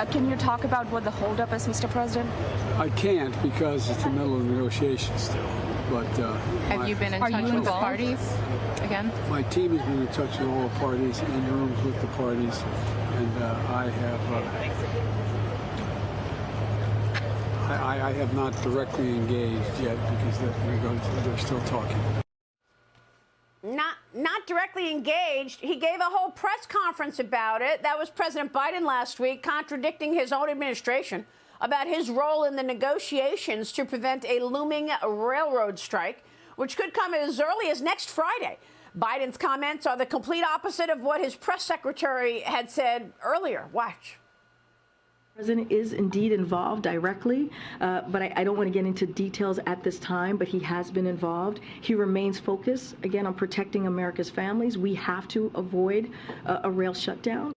Can you talk about what the holdup is, Mr. President? I can't because it's the middle of negotiations still. But have you been in touch with the parties again? My team has been in touch with all the parties, in rooms with the parties, and I have not directly engaged yet because they're still talking. Not directly engaged. He gave a whole press conference about it. That was President Biden last week, contradicting his own administration about his role in the negotiations to prevent a looming railroad strike, which could come as early as next Friday. Biden's comments are the complete opposite of what his press secretary had said earlier. Watch. The president is indeed involved directly, but I don't want to get into details at this time, but he has been involved. He remains focused, again, on protecting America's families. We have to avoid a rail shutdown.